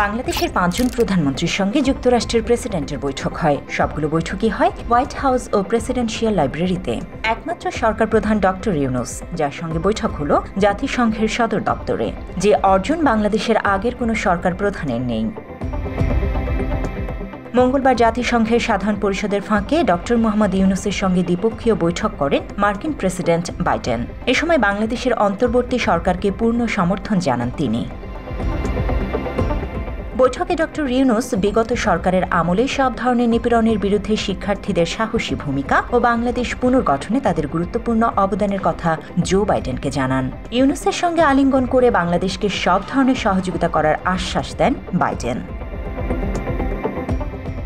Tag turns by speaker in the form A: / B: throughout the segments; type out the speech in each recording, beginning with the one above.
A: বাংলাদেশের ৫ জন প্রধানমন্ত্রীর সঙ্গে যুক্তরাষ্ট্রের প্রেসিডেন্টের বৈঠক হয়। সবগুলো বৈঠকই হয় হোয়াইট হাউস ও প্রেসিডেন্সিয়াল লাইব্রেরিতে। একমাত্র সরকার প্রধান ডক্টর ইউনূস, যার সঙ্গে বৈঠক হলো জাতিসংঘের সদর দপ্তরে, যে অর্জন বাংলাদেশের আগের কোনো সরকার প্রধানের নেই। মঙ্গলবার জাতিসংঘের সাধারণ পরিষদের ফাঁকে ডক্টর মোহাম্মদ ইউনূসের সঙ্গে দ্বিপক্ষীয় বৈঠক করেন মার্কিন প্রেসিডেন্ট বাইডেন। এ সময় বাংলাদেশের অন্তর্বর্তী সরকারকে পূর্ণ সমর্থন জানান তিনি। বৈঠকে ডক্টর ইউনূস বিগত সরকারের আমলে সব ধরনের নিপীড়নের বিরুদ্ধে শিক্ষার্থীদের সাহসী ভূমিকা ও বাংলাদেশ পুনর্গঠনে তাদের গুরুত্বপূর্ণ অবদানের কথা জো বাইডেনকে জানান। ইউনূসের সঙ্গে আলিঙ্গন করে বাংলাদেশকে সব ধরনের সহযোগিতা করার আশ্বাস দেন বাইডেন।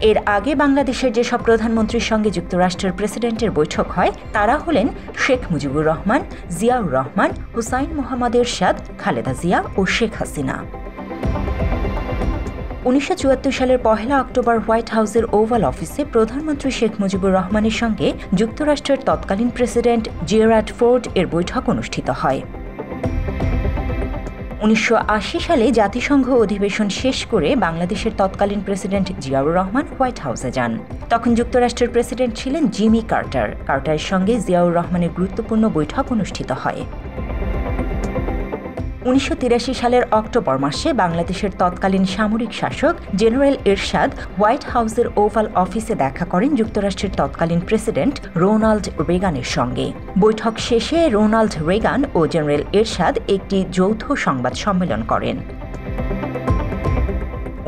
A: এর আগে বাংলাদেশের যেসব প্রধানমন্ত্রীর সঙ্গে যুক্তরাষ্ট্রের প্রেসিডেন্টের বৈঠক হয় তারা হলেন শেখ মুজিবুর রহমান, জিয়াউর রহমান, হুসাইন মোহাম্মদ এরশাদ, খালেদা জিয়া ও শেখ হাসিনা। ১৯৭৪ সালের ১ অক্টোবর হোয়াইট হাউসের ওভাল অফিসে প্রধানমন্ত্রী শেখ মুজিবুর রহমানের সঙ্গে যুক্তরাষ্ট্রের তৎকালীন প্রেসিডেন্ট জেরার্ড ফোর্ড এর বৈঠক অনুষ্ঠিত হয়। ১৯৮০ সালে জাতিসংঘ অধিবেশন শেষ করে বাংলাদেশের তৎকালীন প্রেসিডেন্ট জিয়াউর রহমান হোয়াইট হাউসে যান। তখন যুক্তরাষ্ট্রের প্রেসিডেন্ট ছিলেন জিমি কার্টার। কার্টারের সঙ্গে জিয়াউর রহমানের গুরুত্বপূর্ণ বৈঠক অনুষ্ঠিত হয়। ১৯৮৩ সালের অক্টোবর মাসে বাংলাদেশের তৎকালীন সামরিক শাসক জেনারেল এরশাদ হোয়াইট হাউসের ওভাল অফিসে দেখা করেন যুক্তরাষ্ট্রের তৎকালীন প্রেসিডেন্ট রোনাল্ড রেগানের সঙ্গে। বৈঠক শেষে রোনাল্ড রেগান ও জেনারেল এরশাদ একটি যৌথ সংবাদ সম্মেলন করেন।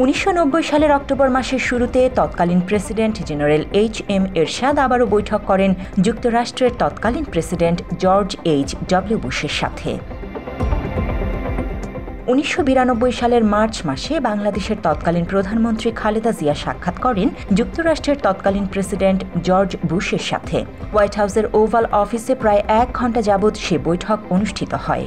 A: ১৯৯০ সালের অক্টোবর মাসের শুরুতে তৎকালীন প্রেসিডেন্ট জেনারেল এইচ.এম. এরশাদ আবারও বৈঠক করেন যুক্তরাষ্ট্রের তৎকালীন প্রেসিডেন্ট জর্জ এইচ.ডব্লিউ. বুশের সাথে। ১৯৯২ সালের মার্চ মাসে বাংলাদেশের তৎকালীন প্রধানমন্ত্রী খালেদা জিয়া সাক্ষাৎ করেন যুক্তরাষ্ট্রের তৎকালীন প্রেসিডেন্ট জর্জ বুশের সাথে। হোয়াইট হাউসের ওভাল অফিসে প্রায় ১ ঘণ্টা যাবৎ সে বৈঠক অনুষ্ঠিত হয়।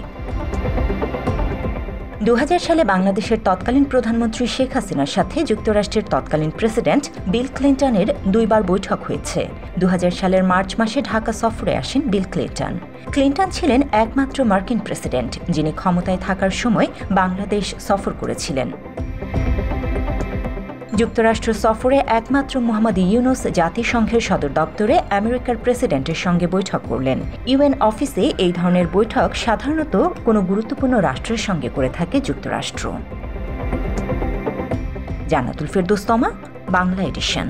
A: ২০০০ সালে বাংলাদেশের তৎকালীন প্রধানমন্ত্রী শেখ হাসিনার সাথে যুক্তরাষ্ট্রের তৎকালীন প্রেসিডেন্ট বিল ক্লিন্টনের ২ বার বৈঠক হয়েছে। ২০০০ সালের মার্চ মাসে ঢাকা সফরে আসেন বিল ক্লিন্টন। ক্লিন্টন ছিলেন একমাত্র মার্কিন প্রেসিডেন্ট যিনি ক্ষমতায় থাকার সময় বাংলাদেশ সফর করেছিলেন। যুক্তরাষ্ট্র সফরে একমাত্র মোহাম্মদ ইউনূস জাতিসংঘের সদর দপ্তরে আমেরিকার প্রেসিডেন্টের সঙ্গে বৈঠক করলেন। ইউএন অফিসে এই ধরনের বৈঠক সাধারণত কোনো গুরুত্বপূর্ণ রাষ্ট্রের সঙ্গে করে থাকে যুক্তরাষ্ট্র। জান্নাতুল ফেরদৌস তমা, বাংলা এডিশন।